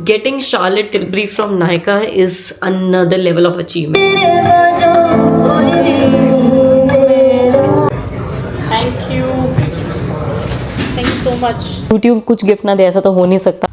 getting Charlotte Tilbury from Nykaa is another level of achievement. Thank you. Thank you so much. YouTube कुछ gift ना दे ऐसा तो हो नहीं सकता.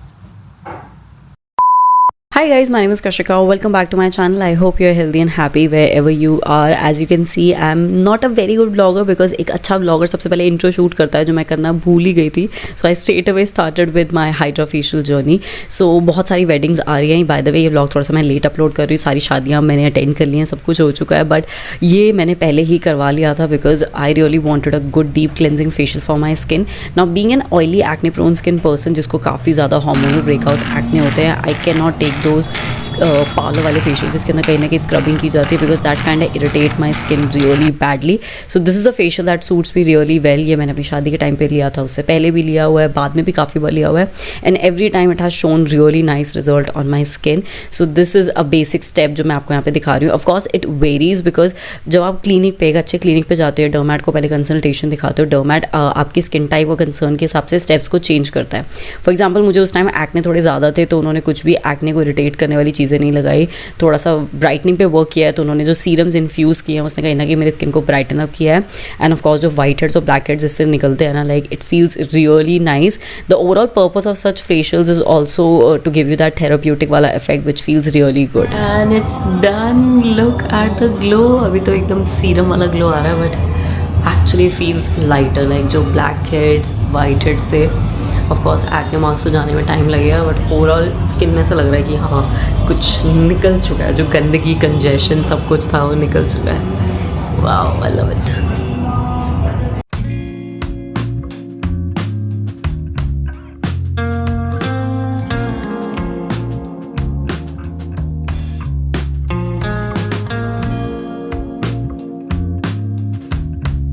Hi guys, my name is Kashika. Welcome back to my channel. I hope you're healthy and happy wherever you are. As you can see, I'm not a very good vlogger because एक अच्छा vlogger सबसे पहले intro shoot करता है जो मैं करना भूल ही गई थी. So I straight away started with my Hydra facial journey. So बहुत सारी weddings आ रही हैं. By the way ये vlog थोड़ा सा मैं late upload कर रही हूँ. सारी शादियाँ मैंने attend कर ली हैं, सब कुछ हो चुका है. But ये मैंने पहले ही करवा लिया था because I really wanted a good deep cleansing facial for my skin. Now being an oily acne prone skin person जिसको काफ़ी ज़्यादा hormonal breakouts acne होते हैं, I cannot take पार्लर वाले फेशियल जिसके अंदर कहीं ना कहीं स्क्रबिंग की जाती है because that kind irritate my skin really badly. So this is the facial that suits me really well. ये मैंने अपनी शादी के टाइम पे लिया था, उससे पहले भी लिया हुआ है, बाद में भी काफ़ी बार लिया हुआ है and every time it has shown really nice result on my skin. So this is a basic step जो मैं आपको यहाँ पे दिखा रही हूँ. ऑफकोर्स इट वेरीज बिकॉज जब आप क्लिनिक पे एक अच्छे क्लिनिक पे जाते हो, डर्मैट को पहले कंसल्टेशन दिखाते हो, डर्मैट आपकी स्किन टाइप और कंसर्न के हिसाब से स्टेप्स को चेंज करता है. फॉर एग्जाम्पल मुझे उस टाइम एक्ने थोड़े ज़्यादा थे तो उन्होंने कुछ भी एक्ने को इरिटेट करने वाली चीज़ें नहीं लगाई. थोड़ा सा ब्राइटनिंग पे वर्क किया है तो उन्होंने जो सीरम्स इन्फ्यूज़ किए हैं उसने कहीं ना कहीं मेरी स्किन को ब्राइटन अप किया है. एंड ऑफ कोर्स जो वाइट हेड्स और ब्लैक हेड्स इससे निकलते हैं ना, like it feels really nice. The overall purpose of such facials is also to give you that therapeutic वाला effect which feels really good. And it's done. Look at the glow. अभी तो एकदम serum वाला glow आ रहा है but actually feels lighter. Like जो black heads white heads से ऑफकोर्स एक्ने मार्क्स तो जाने में टाइम लगेगा बट ओवरऑल स्किन में ऐसा लग रहा है कि हाँ कुछ निकल चुका है. जो गंदगी कंजेशन सब कुछ था वो निकल चुका है. Wow, I love it.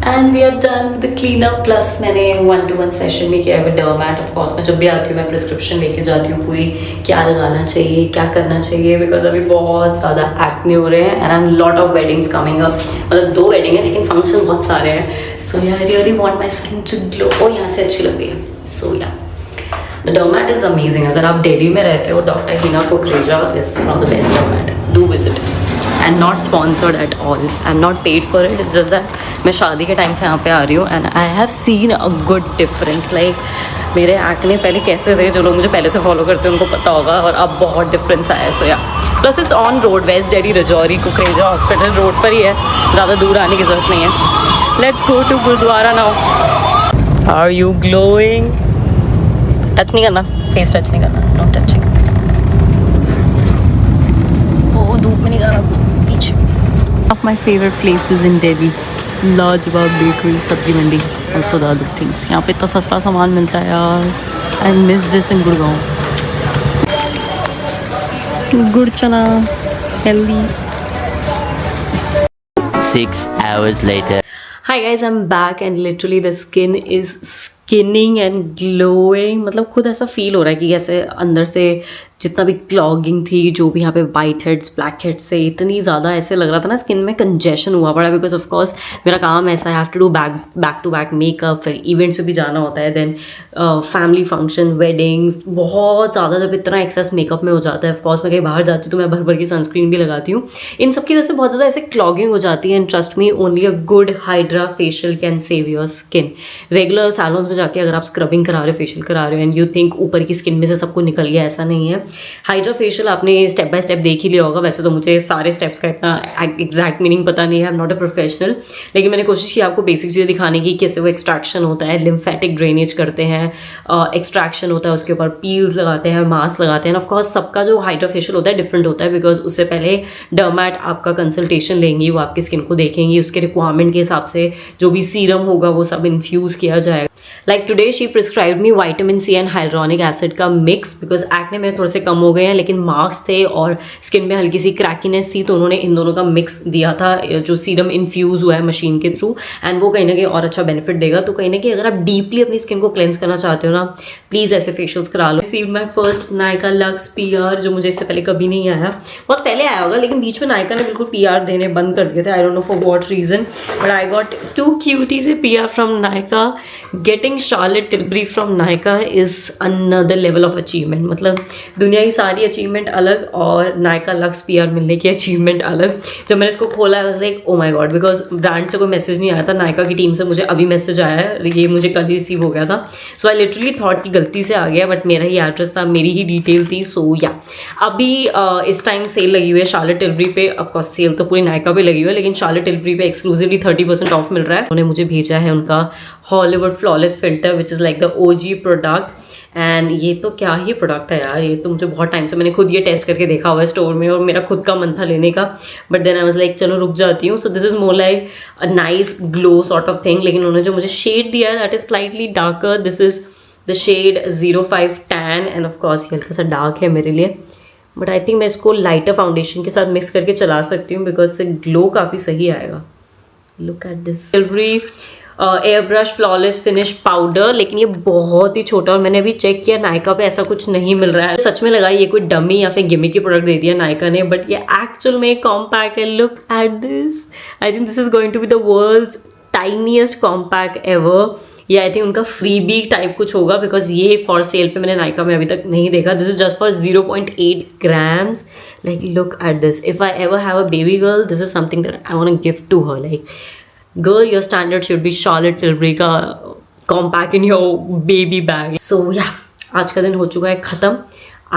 And we are done with the clean up. Plus मैंने 1-to-1 सेशन भी किया है विद डर्मैट. ऑफ कोर्स मैं जब भी आती हूँ मैं प्रिस्क्रिप्शन लेके जाती हूँ पूरी, क्या लगाना चाहिए क्या करना चाहिए बिकॉज अभी बहुत ज़्यादा एक्ने हो रहे हैं and I am lot of weddings coming up. मतलब 2 वेडिंग है लेकिन फंक्शन बहुत सारे हैं. So I really want my skin to glow. ओ यहाँ से अच्छी लग रही है. सो या द डर्मैट इज़ अमेजिंग. अगर आप दिल्ली में रहते हो, doctor Hina Kukreja is one of the best डर्मैट. Do visit. And not sponsored at all. I am not paid for it. It's just that मैं शादी के टाइम से यहाँ पे आ रही हूँ and I have seen a good difference. Like मेरे acne पहले कैसे थे, जो लोग मुझे पहले से फॉलो करते हैं उनको पता होगा, और अब बहुत डिफरेंस आया है. So yeah plus it's on road, west Delhi Rajouri Kukreja hospital road पर ही है, ज़्यादा दूर आने की ज़रूरत नहीं है. Let's go to gurudwara now. Are you glowing? Touch नहीं करना, फेस टच नहीं करना, नो टचिंग. ओ धूप में नहीं जा रहा पीछे. Of my favourite places in Delhi, लाजवाब बेकरी, सब्जी मंडी, ऑल्सो द अदर थिंग्स. यहाँ पे इतना सस्ता सामान मिलता है यार. I miss this in Gurgaon. गुड़ चना healthy. 6 hours later. Hi guys, I'm back and literally the skin is skinning and glowing. मतलब खुद ऐसा फील हो रहा है कि जैसे अंदर से जितना भी क्लॉगिंग थी, जो भी यहाँ पे वाइट हेड्स ब्लैक हेड्स से इतनी ज़्यादा ऐसे लग रहा था ना स्किन में कंजेशन हुआ पड़ा. बिकॉज ऑफ कोर्स मेरा काम ऐसा है, have to do back to back makeup, फिर इवेंट्स पे भी जाना होता है, देन फैमिली फंक्शन, वेडिंग्स, बहुत ज़्यादा जब इतना एक्सेस मेकअप में हो जाता है. ऑफकोर्स मैं कहीं बाहर जाती हूँ तो मैं भर भर की सनस्क्रीन भी लगाती हूँ. इन सब की वजह से बहुत ज़्यादा ऐसे क्लॉगिंग हो जाती है. And trust me, only a good hydra facial can save your skin. Regular saloons में जाके अगर आप स्क्रबिंग करा रहे हो, फेशियल करा रहे हो एंड यू थिंक ऊपर की स्किन में से सब कुछ निकल गया, ऐसा नहीं है. हाइड्रा फेशियल आपने स्टेप बाय स्टेप देख ही लिया होगा. वैसे तो मुझे सारे स्टेप्स का इतना एग्जैक्ट मीनिंग पता नहीं है, I am not a professional, लेकिन मैंने कोशिश की आपको बेसिक चीज़ें दिखाने की. कैसे वो एक्सट्रैक्शन होता है, लिम्फेटिक ड्रेनेज करते हैं, एक्सट्रैक्शन होता है, उसके ऊपर पील्स लगाते हैं, मास्क लगाते हैं. ऑफकोर्स सबका जो हाइड्रा फेशियल होता है डिफरेंट होता है बिकॉज उससे पहले डर्मैट आपका कंसल्टेशन लेंगी, वो आपकी स्किन को देखेंगी, उसके रिक्वायरमेंट के हिसाब से जो भी सीरम होगा वो सब इन्फ्यूज़ किया जाएगा. Like today she prescribe me vitamin C and hyaluronic acid का मिक्स बिकॉज एक्ने में थोड़े से कम हो गए हैं लेकिन मार्क्स थे और स्किन में हल्की सी क्रैकीनेस थी, तो उन्होंने इन दोनों का मिक्स दिया था जो सीरम इन्फ्यूज हुआ है मशीन के थ्रू. एंड वो कहीं ना कहीं और अच्छा बेनिफिट देगा. तो कहीं ना कहीं अगर आप डीपली अपनी स्किन को क्लेंस करना चाहते हो ना, प्लीज ऐसे फेशियल्स करा लो. Receive my first Nykaa Luxe PR जो मुझे इससे पहले कभी नहीं आया. बहुत पहले आया होगा लेकिन बीच में नायका ने बिल्कुल PR देने बंद कर दिए थे. I don't know for what reason but I got 2 cutie से PR from Nykaa. Getting getting Charlotte Tilbury from Nykaa is another level of achievement. मतलब दुनिया की सारी अचीवमेंट अलग और नायका लक्स PR मिलने की अचीवमेंट अलग. जब मैंने इसको खोला है like oh my God, because brand से कोई मैसेज नहीं आया था, नायका की टीम से मुझे अभी मैसेज आया है, ये मुझे कल ही रिसीव हो गया था. सो आई लिटरली थॉट कि गलती से आ गया, बट मेरा ही एड्रेस था, मेरी ही डिटेल थी. सो या अभी इस टाइम सेल लगी हुई है शार्लेट टिलबरी पे. ऑफकोर्स सेल तो पूरी नायका पे लगी हुई है, लेकिन शार्लेट टिलबरी पे एक्सक्लूसिवली 30% ऑफ मिल रहा है. उन्होंने मुझे भेजा है उनका Hollywood flawless filter which is like the OG product. And ये तो क्या ही प्रोडक्ट है यार, ये तो मुझे बहुत टाइम से मैंने खुद ये टेस्ट करके देखा हुआ है स्टोर में और मेरा खुद का मन था लेने का, but then I was like चलो रुक जाती हूँ. So this is more like a nice glow sort of thing. लेकिन उन्होंने जो मुझे शेड दिया है that is slightly darker. This is the shade 05 tan and of course ये हल्का सा डार्क है मेरे लिए, बट आई थिंक मैं इसको लाइटर फाउंडेशन के साथ मिक्स करके चला सकती हूँ बिकॉज से ग्लो काफ़ी सही आएगा. Look at this Tilbury air brush flawless finish powder. लेकिन ये बहुत ही छोटा और मैंने अभी चेक किया नायका पे ऐसा कुछ नहीं मिल रहा है. सच में लगा ये कोई डमी या फिर गिमिक की प्रोडक्ट दे दिया नायका ने, बट ये एक्चुअल में कॉम्पैक्ट है. Look at this. I think this is going to be the world's tiniest compact ever. ये आई थिंक उनका फ्रीबी टाइप कुछ होगा बिकॉज ये फॉर सेल पे मैंने नायका में अभी तक नहीं देखा. This is just for 0.8 grams. Like look at this. If I ever have a baby girl, this is something that I want to give to her. Like, girl, your standard should be Charlotte Tilbury का compact in your baby bag. So yeah, आज का दिन हो चुका है ख़त्म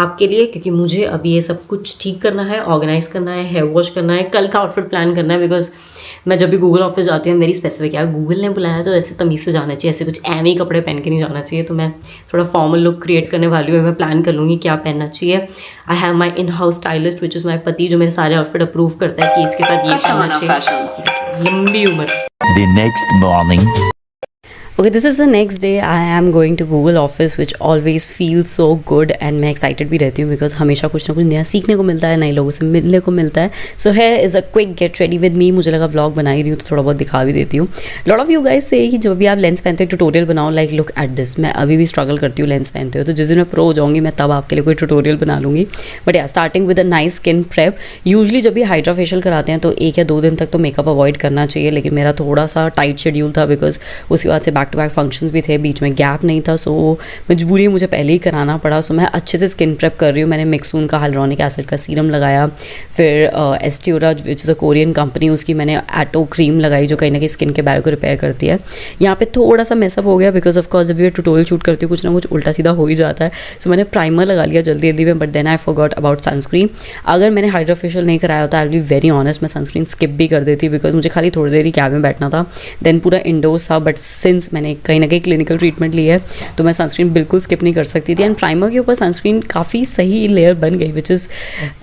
आपके लिए, क्योंकि मुझे अभी ये सब कुछ ठीक करना है, ऑर्गेनाइज करना है, हेयर वॉश करना है, कल का आउटफिट प्लान करना है. बिकॉज मैं जब भी गूगल ऑफिस जाती हूँ मेरी स्पेसिफिक है, गूगल ने बुलाया तो ऐसे तमीज़ से जाना चाहिए, ऐसे कुछ एम ही कपड़े पहन के नहीं जाना चाहिए. तो मैं थोड़ा फॉर्मल लुक क्रिएट करने वाली हूँ. मैं प्लान कर लूँगी क्या पहनना चाहिए. I have my in house stylist which is my पति, जो मेरे सारे आउटफिट अप्रूव करता है कि इसके साथ ये पहनना चाहिए. लंबी उम्र. The next morning. Okay, this is the next day. I am going to Google Office, which always feels so good and मैं excited भी रहती हूँ because हमेशा कुछ ना कुछ नया सीखने को मिलता है, नए लोगों से मिलने को मिलता है. So here is a quick get ready with me. मुझे लगा vlog बना ही रही हूँ तो थोड़ा बहुत दिखा भी देती हूँ. Lot of you guys say कि जब भी आप लेंस पहनते हो ट्यूटोरियल बनाओ, like look at this. मैं अभी भी स्ट्रगल करती हूँ लेंस पहनते हो, तो जिस दिन मैं प्रो हो जाऊँगी मैं तब आपके लिए कोई ट्यूटोरियल बना लूँगी. बट या starting with a nice skin prep. Usually जब भी हाइड्रा फेशियल कराते हैं तो 1 या 2 दिन तक तो मेकअप अवॉइड करना चाहिए, लेकिन मेरा थोड़ा सा टाइट शेड्यूल था बिकॉज उसके बाद से बैक टू बैक फंक्शंस भी थे, बीच में गैप नहीं था. सो मजबूरी मुझे पहले ही कराना पड़ा. सो मैं अच्छे से स्किन प्रेप कर रही हूँ. मैंने मिक्सून का हाइलुरोनिक एसिड का सीरम लगाया, फिर Aestura which is a Korean company, उसकी मैंने एटो क्रीम लगाई जो कहीं ना कहीं स्किन के बैरियर को रिपेयर करती है. यहाँ पे थोड़ा सा मेसअप हो गया बिकॉज ऑफ कोर्स जब भी ट्यूटोरियल शूट करती हूँ कुछ ना कुछ उल्टा सीधा हो ही जाता है. सो मैंने प्राइमर लगा लिया जल्दी जल्दी में, but then I forgot about sunscreen. अगर मैंने हाइड्रा फेशियल नहीं कराया होता I will be very honest, मैं सनस्क्रीन स्किप भी कर देती बिकॉज मुझे खाली थोड़ी देर ही कैब में बैठना था, देन पूरा इंडोर्स था. बट सिंस मैंने कहीं ना कहीं क्लिनिकल ट्रीटमेंट ली है तो मैं सनस्क्रीन बिल्कुल स्किप नहीं कर सकती थी. एंड प्राइमर के ऊपर सनस्क्रीन काफ़ी सही लेयर बन गई विच इज़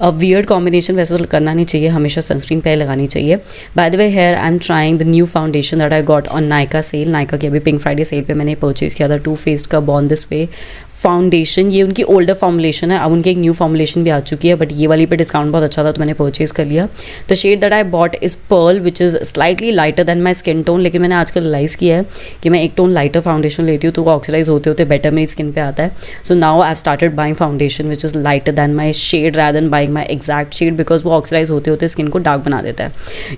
अ वियर्ड कॉम्बिनेशन. वैसे तो करना नहीं चाहिए, हमेशा सनस्क्रीन पहले लगानी चाहिए. By the way here I am trying the new foundation that I got on Nykaa sale. Nykaa की अभी पिंक फ्राइडे सेल पे मैंने परचेज किया था, टू फेस्ड का बॉर्न दिस वे फाउंडेशन. ये उनकी ओल्डर फॉर्मुलेशन है, अब उनकी एक न्यू फॉर्मुलेशन भी आ चुकी है, बट ये वाली पे डिस्काउंट बहुत अच्छा था तो मैंने परचेज कर लिया. The shade that I bought is pearl which is slightly lighter than my skin tone. लेकिन मैंने आजकल रियलाइज़ किया है कि मैं एक टोन लाइटर फाउंडेशन लेती हूँ तो वो ऑक्सीडाइज होते होते बेटर मेरी स्किन पे आता है. So now I have started buying foundation which is lighter than my shade rather than buying my exact shade because वो ऑक्सीडाइज होते होते स्किन को डार्क बना देता है.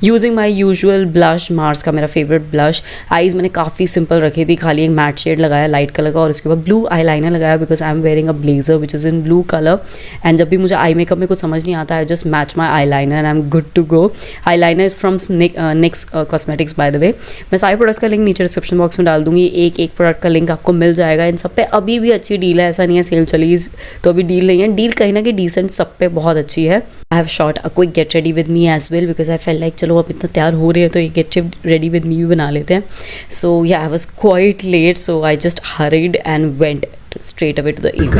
Using my usual blush, Mars का मेरा फेवरेट ब्लश. आईज मैंने काफ़ी सिंपल रखी थी, खाली एक मैट शेड लगाया लाइट कलर का और उसके बाद ब्लू आई लाइनर लगाया because I am wearing a blazer which is in blue color. And जब भी मुझे आई मेकअप में कुछ समझ नहीं आता है just match my eyeliner and I am good to go. Eyeliner is from NYX cosmetics by the way. मैं सारे प्रोडक्ट्स का लिंक नीचे डिस्क्रिप्शन बॉक्स में डाल दूंगी. एक प्रोडक्ट का लिंक आपको मिल जाएगा. इन सब पे अभी भी अच्छी डील है, ऐसा नहीं है सेल चली तो अभी डील नहीं है. डील कहीं ना कहीं डिसेंट सब पे बहुत अच्छी है. I have shot a quick get ready with me as well because I felt like चलो अब इतना तैयार हो रहे हैं तो ये गेट रेडी विद मी भी बना लेते हैं. So yeah I was quite late so I just hurried and went straight away to the event.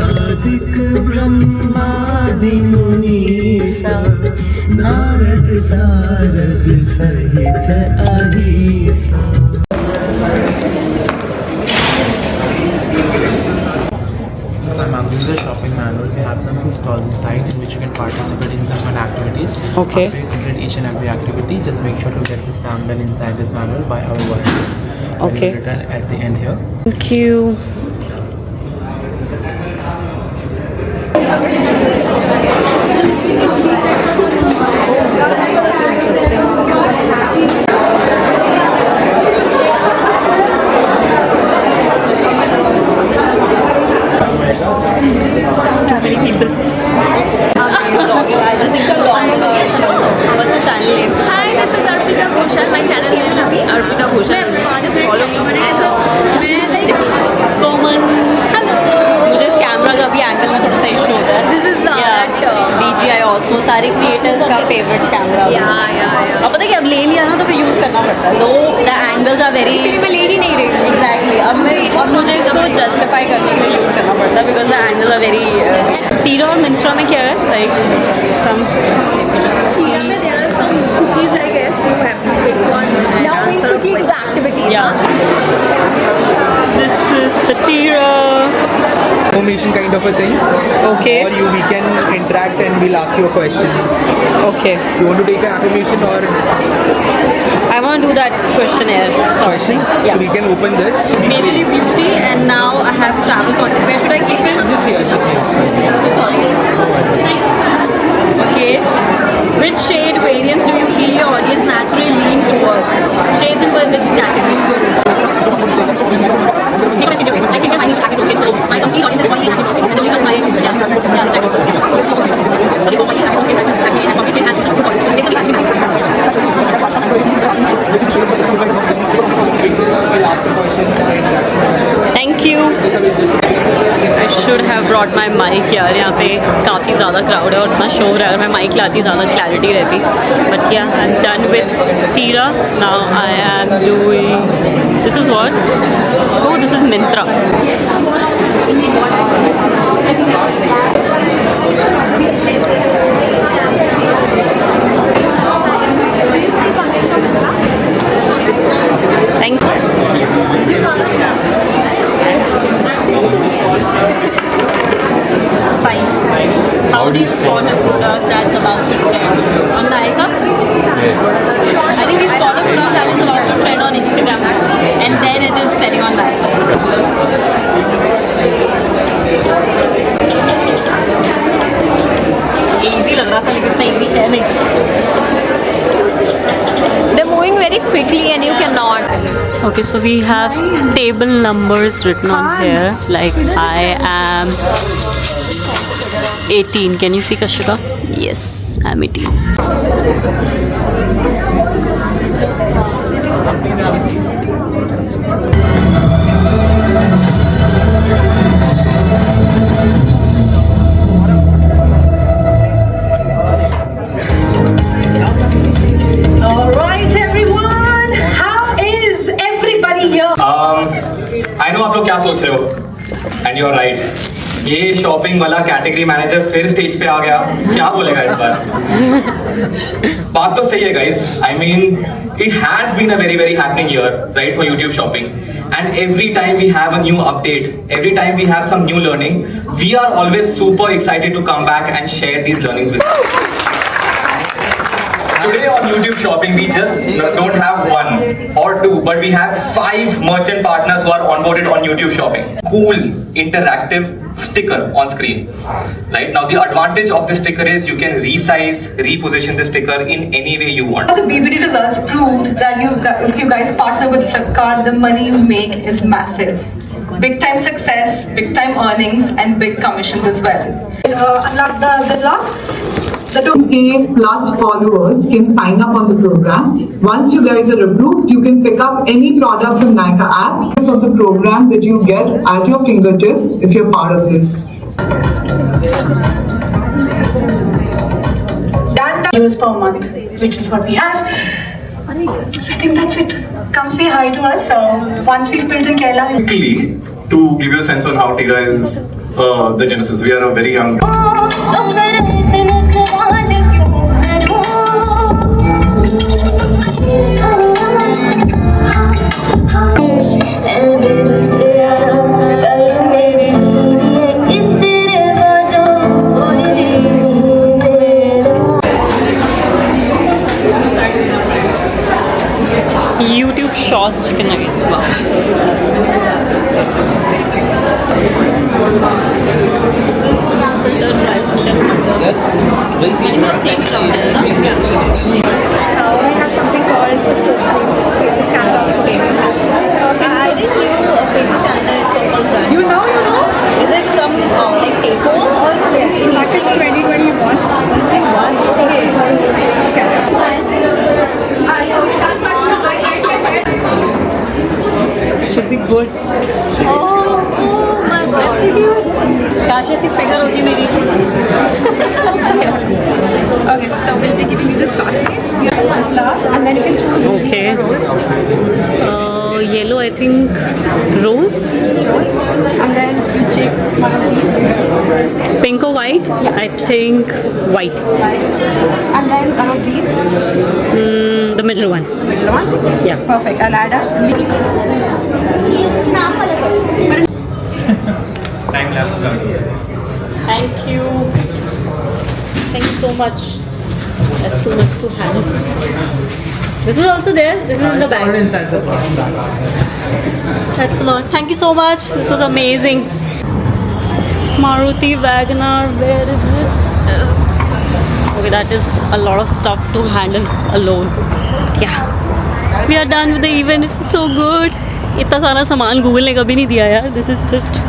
I'm unloading the shopping manual. We have some few stalls inside in which you can participate in some fun activities. Okay. After you complete each and every activity, just make sure to get the stamp done inside this manual by our volunteer. Okay. Return at the end here. Thank you. करना पड़ता है. Though the angles are very. इसलिए मैं lady नहीं रही. Exactly. अब मैं और मुझे इसको justify करने के लिए use करना पड़ता है because the angles are very. Tira और Myntra में क्या है? Like some. Tira में there are some cookies I guess you have to pick one. Now we quickly do the activities. Yeah. This is the Tira. Information kind of a thing. Okay. Or we can interact and we'll ask you a question. Okay. You want to take an affirmation or I want to do that questionnaire. question? Yeah. So we can open this. Majorly beauty, and now I have travel content. Where should I keep it? Just here, just here. So sorry. Okay. Which shade variants do you feel your audience naturally lean towards? Shades in which category? I think my active rosy, so my complete audience is only active rosy. And only just my Instagram. Yeah, it's active rosy. But if only active rosy, that's active and complete and just good audience. Basically active. Thank you. I should have brought my mic यार. यहाँ पे काफ़ी ज़्यादा crowd है और इतना शोर है. अगर मैं mic लाती ज़्यादा clarity रहती. But yeah, I'm done with Tira. Now I am doing. This is what? Oh, this is Myntra. Thank you. Fine. How do you spot a product that's about to trend on Nykaa? I think we spot a product that is about to trend on Instagram first, and then it is selling on Nykaa. Easy लग रहा था लेकिन इतना easy है नहीं. They're moving very quickly and you cannot. Okay, so we have table numbers written on here. Like I am 18. Can you see Kashika? Yes, I'm 18. Alright everyone, how is everybody here? I know आप लोग क्या सोच रहे हो and you are right. ये shopping वाला category manager फिर stage पे आ गया, क्या बोलेगा इस बार? बात तो सही है guys. I mean it has been a very happening year, right, for YouTube shopping, and every time we have a new update, every time we have some new learning, we are always super excited to come back and share these learnings with you. Today on YouTube shopping, we just don't have one or two, but we have 5 merchant partners who are onboarded on YouTube shopping. Cool, interactive sticker on screen. Right now, the advantage of this sticker is you can resize, reposition the sticker in any way you want. The BBD results proved that if you guys partner with Flipkart, the money you make is massive. Big time success, big time earnings, and big commissions as well. The 2K plus followers can sign up on the program. Once you guys are approved, you can pick up any product from Nykaa app. It's of the program that you get at your fingertips if you're part of this. $1 per month, which is what we have. I think that's it. Come say hi to us. Once we've built in Kerala, Quickly, to give you a sense on how Tira is the genesis. We are a very young. YouTube Shorts chicken nuggets. Wow. We have something called Faces Canada to Faces Canada. I didn't knew Faces Canada is purple brand. you know. Is it some like takeover or is it Back in 2021. Okay. Faces Canada. It should be good. Oh my god. काश ऐसी figure होती मेरी. Okay, so we'll be giving you this basket. You have sunflower and then you can choose Okay. rolls. think rose. And then you check one of these. Pink or white? Yeah. I think white. And then one of these. The middle one. Middle one? Yeah. Perfect. I'll add up. Time lapse start. Thank you. Thank you so much. That's too much to handle. This is also there. This is in the It's all bag. inside the bag. That's a lot. Thank you so much. This was amazing. Maruti Wagoner. Where is it? Okay, that is a lot of stuff to handle alone. Yeah. We are done with the event. It was so good. इतना सारा सामान Google ने कभी नहीं दिया यार. This is just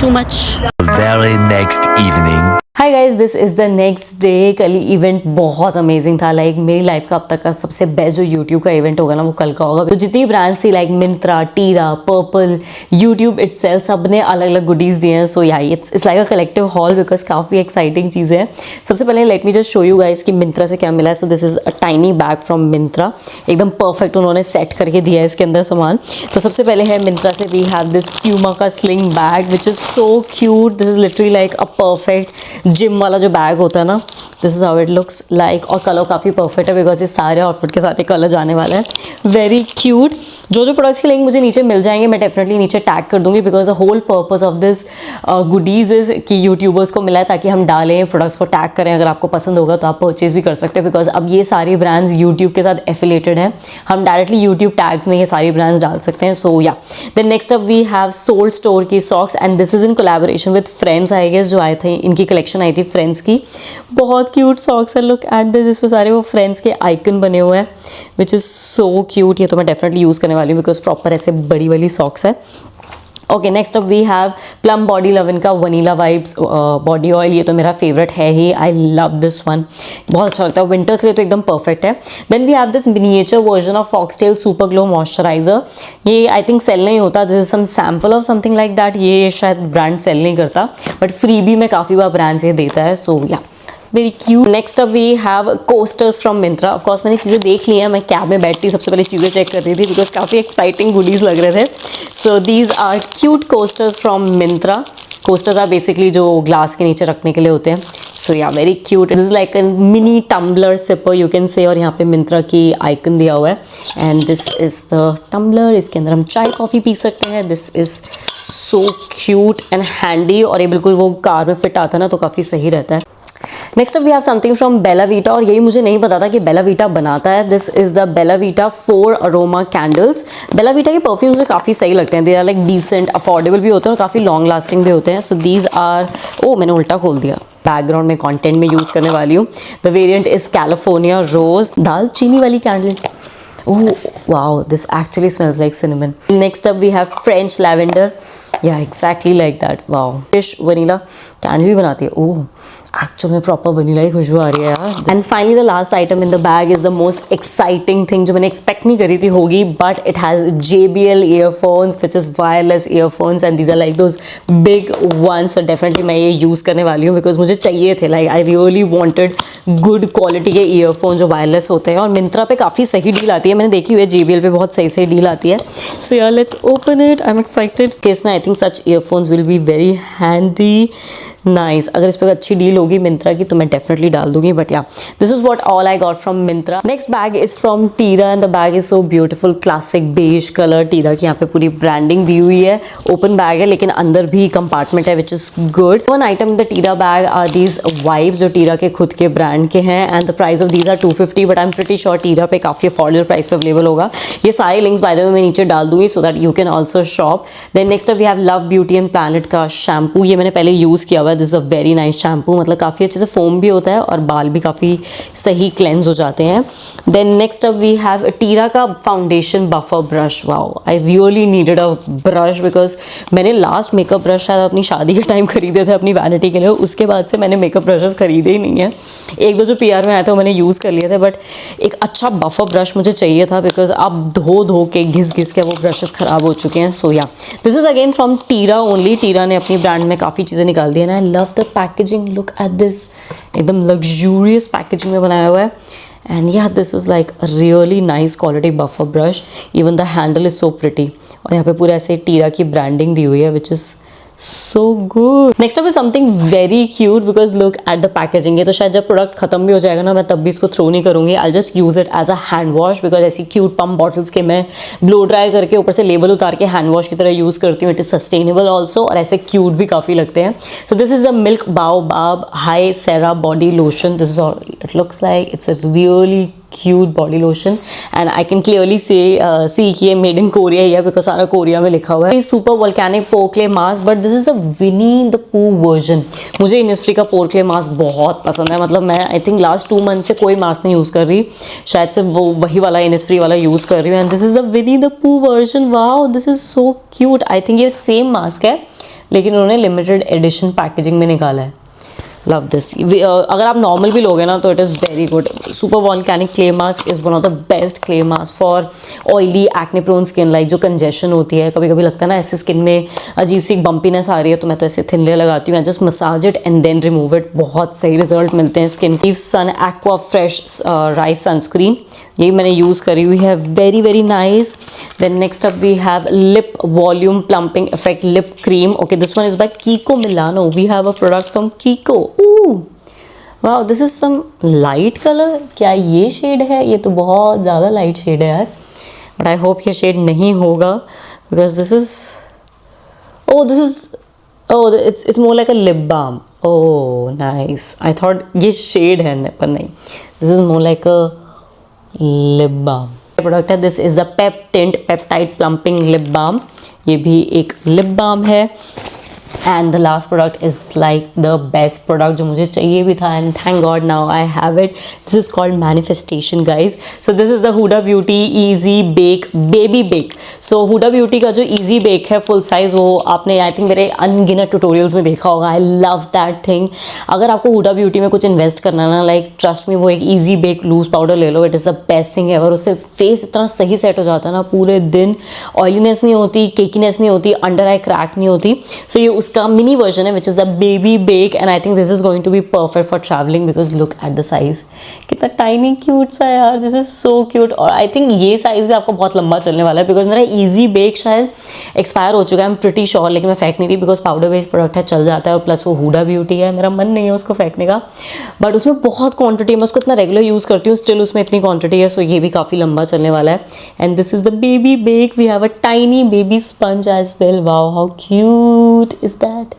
too much. Very next evening. Hi guys, this is the next day. कल event बहुत अमेजिंग था. लाइक मेरी लाइफ का अब तक का सबसे बेस्ट जो यूट्यूब का इवेंट होगा ना वो कल का होगा. तो जितनी ब्रांड्स थी like Myntra, टीरा, purple, YouTube itself, सब ने अलग अलग गुडीज़ दिए हैं. सो या it's like a collective hall because काफ़ी एक्साइटिंग चीज़ें हैं. सबसे पहले let me just show you guys कि मिंत्रा से क्या मिला है. सो this is a tiny bag from Myntra. एकदम परफेक्ट उन्होंने सेट करके दिया है इसके अंदर सामान. तो सबसे पहले है मिंत्रा से वी हैव दिस प्यूमा का sling bag which is so cute. This is literally like a perfect gym वाला जो बैग होता है ना. This is how it looks like. और कलर काफ़ी परफेक्ट है बिकॉज ये सारे आउटफिट के साथ ये कलर जाने वाला है. Very cute. जो जो प्रोडक्ट्स के लिंक मुझे नीचे मिल जाएंगे मैं डेफिनेटली नीचे टैग कर दूंगी because the whole purpose of this goodies is कि यूट्यूबर्स को मिला है ताकि हम डालें प्रोडक्ट्स को टैग करें. अगर आपको पसंद होगा तो आप परचेज भी कर सकते हैं बिकॉज अब ये सारी ब्रांड्स यूट्यूब के साथ एफिलेटेड हैं. हम डायरेक्टली यूट्यूब टैग्स में ये सारी ब्रांड्स डाल सकते हैं. So yeah then next up we have Souled Store की socks and this is in collaboration with friends I guess जो आए थे. इनकी कलेक्शन आई थी फ्रेंड्स की. बहुत क्यूट सॉक्स है. Look at this. इस पर सारे वो फ्रेंड्स के आइकन बने हुए हैं विच इज़ सो क्यूट. ये तो मैं डेफिनेटली यूज़ करने वाली हूँ बिकॉज प्रॉपर ऐसे बड़ी वाली सॉक्स है. Okay next up we have Plum body lovin का वनीला वाइब्स बॉडी ऑयल. ये तो मेरा फेवरेट है ही. I love this one. बहुत अच्छा लगता है. विंटर्स के लिए तो एकदम परफेक्ट है. Then we have this miniature version of Foxtale super glow moisturiser. ये आई थिंक सेल नहीं होता. This is some sample of something like that. ये शायद ब्रांड सेल नहीं करता बट फ्री भी में काफ़ी बार ब्रांड से देता है. So yeah very cute. Next up we have coasters from Myntra. Of course मैंने चीज़ें देख ली हैं. मैं कैब में बैठती सबसे पहले चीज़ें चेक कर रही थी बिकॉज काफ़ी एक्साइटिंग गुडीज़ लग रहे थे. So these are cute coasters from Myntra. Coasters are basically जो ग्लास के नीचे रखने के लिए होते हैं. So yeah very cute. This is like a mini tumbler sipper you can say. और यहाँ पे मिंत्रा की आइकन दिया हुआ है and this is the tumbler. इसके अंदर हम चाय कॉफ़ी पी सकते हैं. This is so cute and handy. और ये बिल्कुल वो कार में फिट आता है ना तो काफ़ी सही रहता है. Next up we have something from Bella Vita. और यही मुझे नहीं पता था कि बेला वीटा बनाता है. This is the Bella Vita 4 aroma candles. Bella Vita के परफ्यूम्स मुझे काफ़ी सही लगते हैं. They are like decent, affordable भी होते हैं और काफ़ी लॉन्ग लास्टिंग भी होते हैं. सो दीज आर मैंने उल्टा खोल दिया. बैकग्राउंड में कंटेंट में यूज़ करने वाली हूँ. द वेरिएंट इज़ कैलिफोर्निया रोज. दाल चीनी वाली candle. Oh wow, this actually smells like cinnamon. Next up we have French lavender. Yeah, exactly like that. Wow. Fish vanilla candle भी बनाती है. ओह एक्चुअल में प्रॉपर वनीला ही खुशबू आ रही है यार. And finally the last item in the bag is the most exciting thing जो मैंने एक्सपेक्ट नहीं करी थी होगी. But it has JBL earphones which is wireless earphones and these are like those big ones. Definitely मैं ये use करने वाली हूँ बिकॉज मुझे चाहिए थे. Like I really wanted good quality के ईयरफोन जो वायरलेस होते हैं. और मिंत्रा पे काफ़ी सही डील आती है. मैंने देखी हुई है JBL पे बहुत सही सही डील आती है. सो यार let's open it. I am excited. Case में I think such earphones will be very handy. Nice. अगर इस पर अच्छी डील होगी मिंत्रा की तो मैं डेफिनेटली डाल दूंगी. But yeah this is what all I got from Myntra. Next bag is from Tira and the bag is so beautiful. Classic beige colour. Tira की यहाँ पे पूरी ब्रांडिंग दी हुई है. ओपन बैग है लेकिन अंदर भी कंपार्टमेंट है which is good. One item in the Tira bag are these vibes जो टीरा के खुद के ब्रांड के हैं. And the price of these are 250 but I am pretty sure Tira पे काफ़ी अफोर्डेबल प्राइस पे अवेलेबल होगा. ये सारे लिंक्स बाय द वे मैं नीचे डाल दूंगी so that you can also shop. Then next we have love beauty and planet का शैम्पू. ये मैंने पहले यूज़ किया हुआ है. This is a very nice shampoo. मतलब काफ़ी अच्छे से फोम भी होता है और बाल भी काफ़ी सही क्लेंस हो जाते हैं. Then next up we have Tira का foundation buffer brush. Wow I really needed a brush because मैंने लास्ट मेकअप ब्रश शायद अपनी शादी के टाइम खरीदे थे अपनी वैनिटी के लिए. उसके बाद से मैंने मेकअप ब्रशेस खरीदे ही नहीं है. एक दो जो PR में आए थे वो मैंने यूज़ कर लिए थे. बट एक अच्छा बफर ब्रश मुझे चाहिए था बिकॉज अब धो के घिस के वो ब्रशेस ख़राब हो चुके हैं. So yeah this is again from Tira only. Tira ने अपनी ब्रांड में काफ़ी चीज़ें निकाल दी है ना. I love the packaging, look at this, एकदम लग्जूरियस पैकेजिंग में बनाया हुआ है. एंड या this is like a really nice quality buffer brush. Even the handle is so pretty. और यहाँ पे पूरा ऐसे टीरा की ब्रांडिंग दी हुई है which is so good. Next up is something very cute because look at the packaging. ये तो शायद जब प्रोडक्ट खत्म भी हो जाएगा ना, मैं तब भी इसको थ्रो नहीं करूँगी. I'll just use it as a hand wash because ऐसी cute pump bottles के मैं ब्लो ड्राई करके ऊपर से लेबल उतार के हैंड वॉश की तरह यूज़ करती हूँ. इट इज़ सस्टेनेबल ऑल्सो और ऐसे क्यूट भी काफ़ी लगते हैं. So this is the Milk Baobab High Cera body lotion. This is it looks like it's a really cute body lotion and I can clearly see कि ये made in Korea ही है because सारा Korea में लिखा हुआ है. Super volcanic pore clay mask but this is the Winnie the Pooh version. मुझे Innisfree का pore clay mask बहुत पसंद है. मतलब मैं I think last 2 months से कोई मास्क नहीं यूज़ कर रही, शायद से वो वही वाला Innisfree वाला यूज़ कर रही हूँ. And this is the Winnie the Pooh version. Wow, this is so cute. I think ये सेम मास्क है लेकिन उन्होंने लिमिटेड एडिशन पैकेजिंग में निकाला है. Love this. अगर आप नॉर्मल भी लोगे ना तो it is very good. Super volcanic clay mask is one of the best clay mask for oily acne prone skin. Like जो कंजेशन होती है, कभी कभी लगता है ना ऐसे स्किन में अजीब सी बम्पीनेस आ रही है, तो मैं तो ऐसे थिन लेयर लगाती हूँ. Just massage it and then remove it. बहुत सही रिजल्ट मिलते हैं skin. Leave sun aqua fresh rice sunscreen, यही मैंने यूज़ करी हुई है. Very very nice. Then next up we have lip volume plumping effect lip cream. Okay, this one is by Kiko Milano. We have a product from Kiko. Wow, this is some light colour. क्या ये shade है? ये तो बहुत ज़्यादा light shade है यार. But I hope ये शेड नहीं होगा because this is it's more like a lip balm. Oh nice. I thought ये शेड है पर नहीं. This is more like a lip balm. Product है. This is the pep tint peptide plumping lip balm. ये भी एक lip balm है. And the last product is like the best product जो मुझे चाहिए भी था and thank god now I have it. This is called manifestation guys. So this is the Huda beauty easy bake baby bake. So Huda beauty का जो easy bake है full size, वो आपने आई थिंक मेरे अनगिनत tutorials में देखा होगा. I love that thing. अगर आपको हुडा ब्यूटी में कुछ इन्वेस्ट करना ना, लाइक ट्रस्ट मी, वो एक ईजी बेक लूज पाउडर ले लो. It is the best thing ever. उससे फेस इतना सही सेट हो जाता है ना पूरे दिन. ऑयलीनेस नहीं होती, केकीनेस नहीं होती, अंडर आई क्रैक नहीं होती. सो ये उसका मिनी वर्जन है which is the baby bake and I think this is going to be perfect for travelling because look at the size. कितना टाइनी क्यूट सा है यार. This is so cute. और आई थिंक ये size भी आपको बहुत लंबा चलने वाला है बिकॉज मेरा ईजी बेक शायद एक्सपायर हो चुका है. आई एम प्रिटी श्योर, लेकिन मैं फेंक नहीं रही बिकॉज पाउडर बेस्ड प्रोडक्ट है, चल जाता है. और प्लस वो हुडा ब्यूटी है, मेरा मन नहीं है उसको फेंकने का. बट उसमें बहुत क्वांटिटी है, मैं उसको इतना रेगुलर यूज़ करती हूँ, स्टिल उसमें इतनी क्वांटिटी है. सो ये भी काफ़ी लंबा चलने वाला है. And this is the baby bake. We have a tiny baby sponge as well. Wow, how cute is that.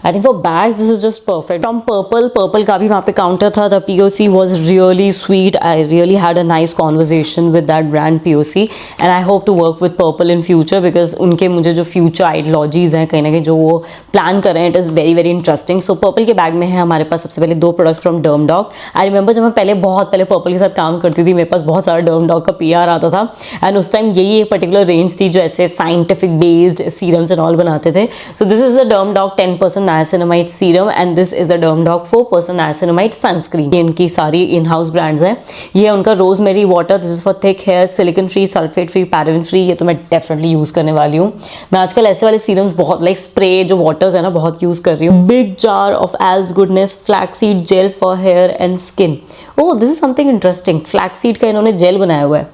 I think for bags this is just perfect. From Purple का भी वहाँ पे काउंटर था. The POC was really sweet. I really had a nice conversation with that brand POC and I hope to work with Purple in future because उनके मुझे जो future ideologies हैं कहीं ना कहीं जो वो plan कर रहे हैं, it is very very interesting. So Purple के बैग में है हमारे पास सबसे पहले 2 products from DermDoc. I remember जब मैं बहुत पहले Purple के साथ काम करती थी, मेरे पास बहुत सारा DermDoc का PR आता था and उस टाइम यही एक पर्टिकुलर रेंज थी जो ऐसे scientific based serums and all बनाते थे. So this is the DermDoc 10% niacinamide serum and this is the DermDoc 4% niacinamide sunscreen. ये इनकी सारी इन हाउस ब्रांड्स हैं. ये है उनका rosemary water. This is for thick hair, silicone free, sulphate free, paraben free. ये तो मैं डेफिनेटली यूज़ करने वाली हूँ. मैं आजकल ऐसे वाले सीरम्स बहुत लाइक स्प्रे जो वाटर्स है ना बहुत यूज़ कर रही हूँ. Big jar of Alps Goodness flaxseed gel for hair and skin. Oh, this is something interesting. Flaxseed का इन्होंने जेल बनाया हुआ है.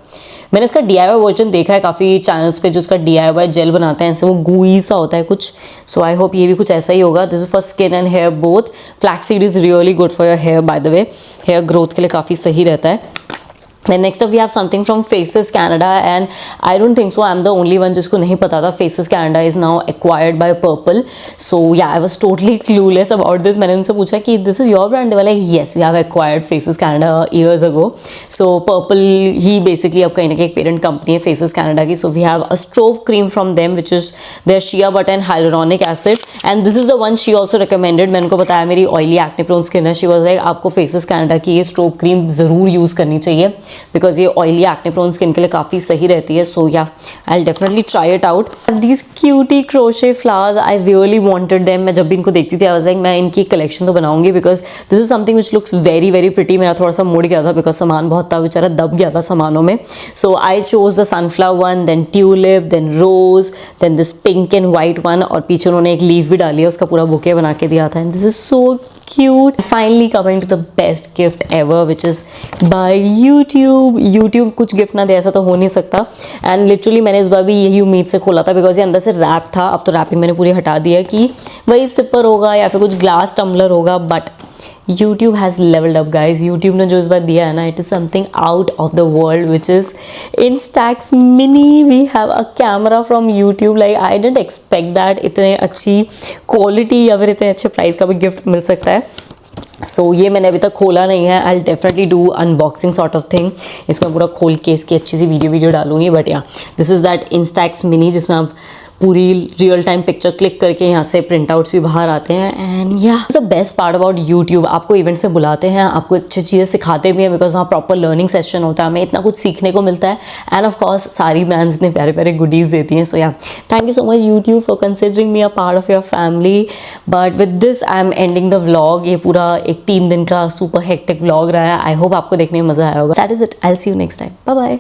मैंने इसका DIY वर्जन देखा है काफ़ी चैनल्स पे जो इसका DIY जेल बनाते हैं, ऐसे वो गूई सा होता है कुछ. सो आई होप ये भी कुछ ऐसा ही होगा. This is for skin and hair both. Flaxseed is really good for your hair by the way. Hair growth के लिए काफ़ी सही रहता है. Then next up we have something from Faces Canada and I don't think so I'm the only one जिसको नहीं पता था. Faces Canada is now acquired by Purple. So yeah, I was totally clueless about this. मैंने उनसे पूछा कि this is your brand? वाला yes, we have acquired Faces Canada years ago. So Purple he basically अब कहीं ना कहीं एक parent company है Faces Canada की. So we have a strobe cream from them which is their shea butter and hyaluronic acid and this is the one she also recommended. मैंने उनको बताया मेरी oily acne prone skin है. She was like आपको Faces Canada की ये strobe cream ज़रूर use करनी चाहिए. बिकॉज ये ऑयली एक्ने प्रोन स्किन के लिए काफ़ी सही रहती है. So yeah I will definitely try it out. These cutie crochet flowers I really wanted them. मैं जब भी इनको देखती थी आई वाज लाइक मैं इनकी कलेक्शन तो बनाऊंगी because this is something which looks very very pretty. मेरा थोड़ा सा मुड़ गया था बिकॉज सामान बहुत था, बेचारा दब गया था सामानों में. So I chose the sunflower one, then tulip, then rose, then this pink and white one, और पीछे उन्होंने एक लीफ भी डाली है, उसका पूरा बुके बना के दिया था. And this is so cute. Finally coming to the best gift ever, which is by YouTube. YouTube कुछ गिफ्ट ना दे ऐसा तो हो नहीं सकता. एंड लिटरली मैंने इस बार भी यही उम्मीद से खोला था बिकॉज ये अंदर से रैप था. अब तो रैपिंग मैंने पूरी हटा दिया कि वही सिपर होगा या फिर कुछ ग्लास टम्बलर होगा. But YouTube has leveled up guys. YouTube ने जो इस बार दिया है ना, it is something out of the world, which is Instax Mini. We have a camera from YouTube. Like I didn't expect that इतने अच्छी quality या फिर इतने अच्छे प्राइस का भी गिफ्ट मिल सकता है. सो ये मैंने अभी तक खोला नहीं है. I definitely do unboxing sort of thing. इसमें पूरा खोल के इसकी अच्छी सी वीडियो डालूंगी. But yeah this is that Instax Mini जिसमें आप पूरी रियल टाइम पिक्चर क्लिक करके यहाँ से प्रिंट आउट्स भी बाहर आते हैं. एंड या the best part about YouTube, आपको इवेंट से बुलाते हैं, आपको अच्छी चीज़ें सिखाते भी हैं बिकॉज वहाँ प्रॉपर लर्निंग सेशन होता है. हमें इतना कुछ सीखने को मिलता है. एंड ऑफ कोर्स सारी ब्रांड्स इतने प्यारे प्यारे गुडीज़ देती हैं. सो या thank you so much YouTube for considering me a part of your family. But with this I am ending the vlog. ये पूरा एक 3 दिन का सुपर हेक्टिक व्लॉग रहा है. आई होप आपको देखने में मज़ा आया होगा. That is it. I will see you next time. Bye bye.